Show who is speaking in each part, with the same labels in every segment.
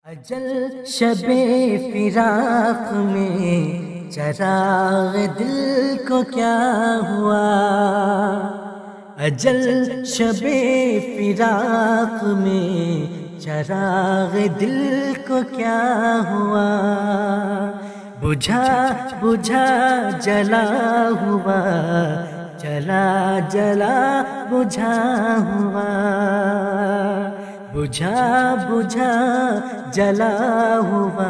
Speaker 1: اجل شب فراق میں چراغ دل کو کیا ہوا، اجل شب فراق میں چراغ دل کو کیا ہوا، بجھا بجھا جلا ہوا، جلا جلا بجھا ہوا، بجھا بجھا جلا ہوا،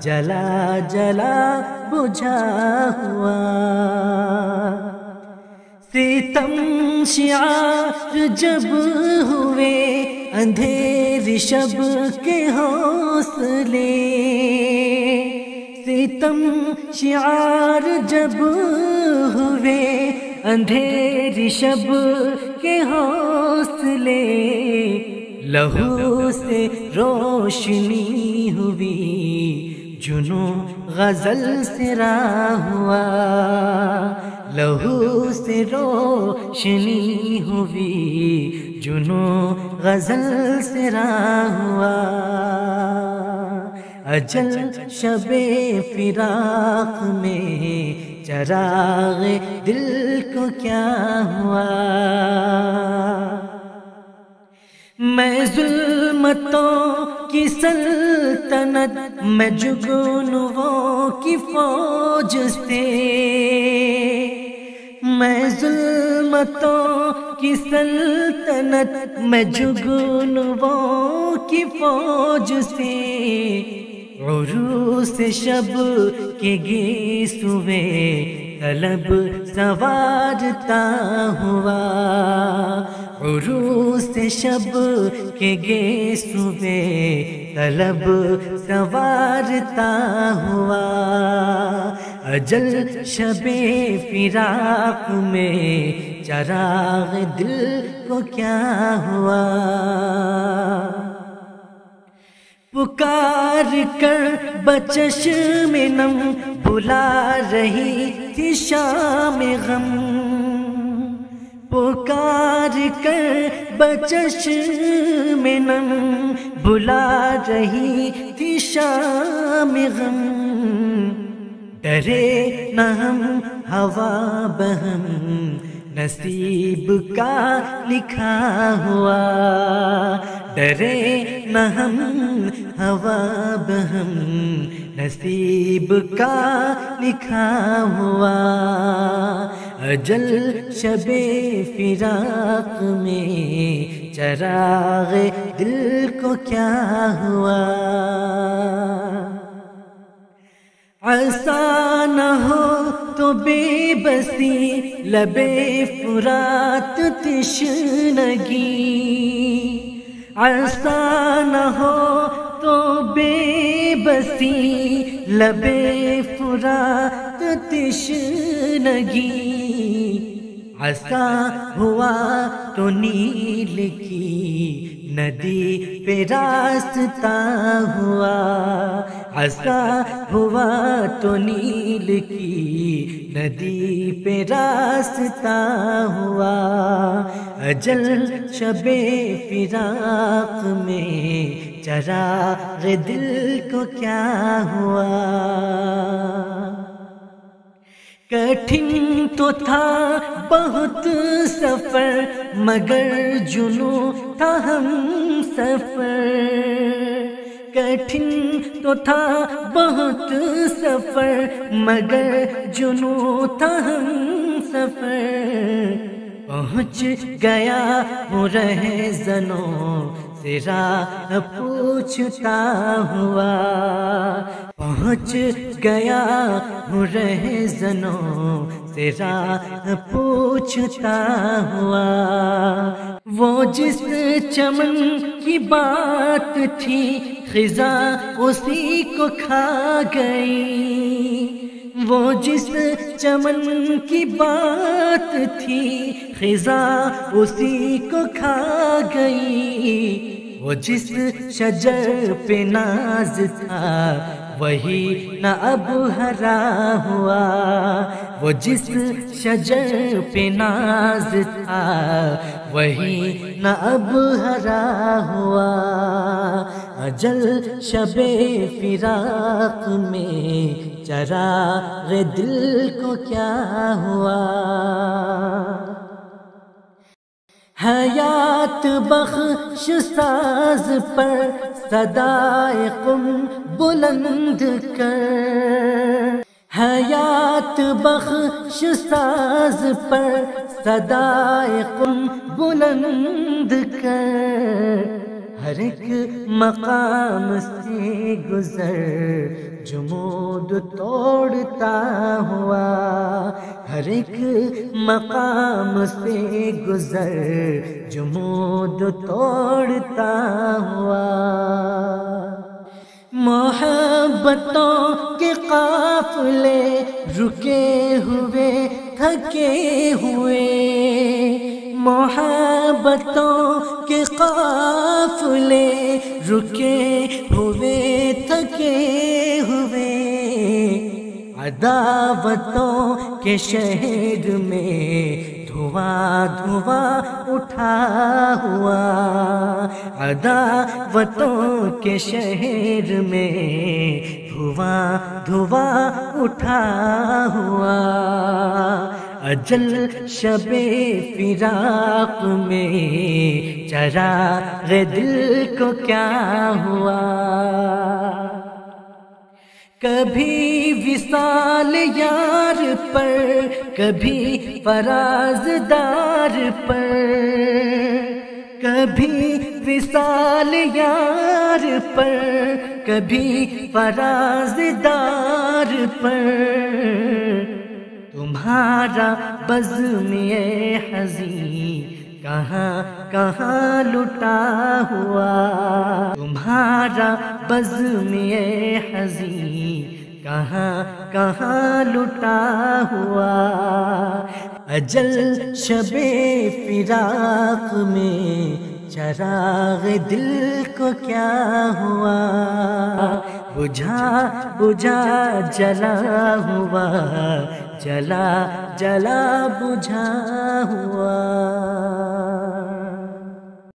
Speaker 1: جلا جلا بجھا ہوا، ستم شعار جب ہوئے اندھیری شب کے حوصلے، ستم شعار جب ہوئے اندھیری شب کے حوصلے، لہو سے روشنی ہوئی جنوں غزل سے راہ ہوا، لہو سے روشنی ہوئی جنوں غزل سے راہ ہوا، اجل شب فراق میں چراغ دل کو کیا ہوا، میں ظلمتوں کی سلطنت میں جگنوں کی فوج سے، میں ظلمتوں کی سلطنت میں جگنوں کی فوج سے، عروس شب کے گیسوے طلب سوارتا ہوا، عروس شب کے گیسوے طلب سوارتا ہوا، اجل شب فراق میں چراغ دل کو کیا ہوا، پکار کر بچشم نم بلا رہی تھی شام غم، پکار کر بچشم نم بلا رہی تھی شام غم، ڈرے نہ ہم ہوا بہم نصیب کا لکھا ہوا، ڈرے نہ ہم ہوا بہم نصیب کا لکھا ہوا، اجل شب فراق میں چراغ دل کو کیا ہوا، عصا نہ ہو تو بے بسی لبے فرات تشنگی، عصا نہ ہو تو بے بسی لبے فرات تشنگی، عصا ہوا تو نیل کی ندی پہ راستہ ہوا، عصا ہوا تو نیل کی ندی پہ راستہ ہوا، اجل شب فراق میں چراغ دل کو کیا ہوا، کٹھن تو تھا بہت سفر مگر جنوں تھا ہم سفر، کٹھن تو تھا بہت سفر مگر جنوں تھا ہم سفر، پہنچ گیا ہوں رہزنوں سے راہ پوچھتا ہوا، پہنچ گیا ہوں رہزنوں سے راہ پوچھتا ہوا، وہ جس چمن کی بات تھی خزاں اسی کو کھا گئی، وہ جس چمن کی بات تھی خزاں اسی کو کھا گئی، وہ جس شجر پہ ناز تھا وہی نہ اب ہرا ہوا، وہ جس شجر پہ ناز تھا وہی نہ اب ہرا ہوا، اجل شب فراق میں چراغ دل کو کیا ہوا، حیات بخش ساز پر صدائے قم بلند کر، حیات بخش ساز پر صدائے قم بلند کر، ہر ایک مقام سے گزر جمود توڑتا ہوا، ہر ایک مقام سے گزر جمود توڑتا ہوا، محبتوں کے قافلے رکے ہوئے تھکے ہوئے، محبتوں کے قافلے رکے ہوئے تھکے ہوئے، عداوتوں کے شہر میں دھواں دھواں اٹھا ہوا، عداوتوں کے شہر میں دھواں دھواں اٹھا ہوا، اجل شب فراق میں چراغ دل کو کیا ہوا، کبھی وصال یار پر کبھی فرازدار پر، کبھی وصال یار پر کبھی فرازدار پر، تمہارا بزم حزین کہاں کہاں لٹا ہوا، تمہارا بزم حزین کہاں کہاں لٹا ہوا، اجل شب فراق میں چراغ دل کو کیا ہوا، بجھا بجھا جلا ہوا، جلا جلا بجھا ہوا۔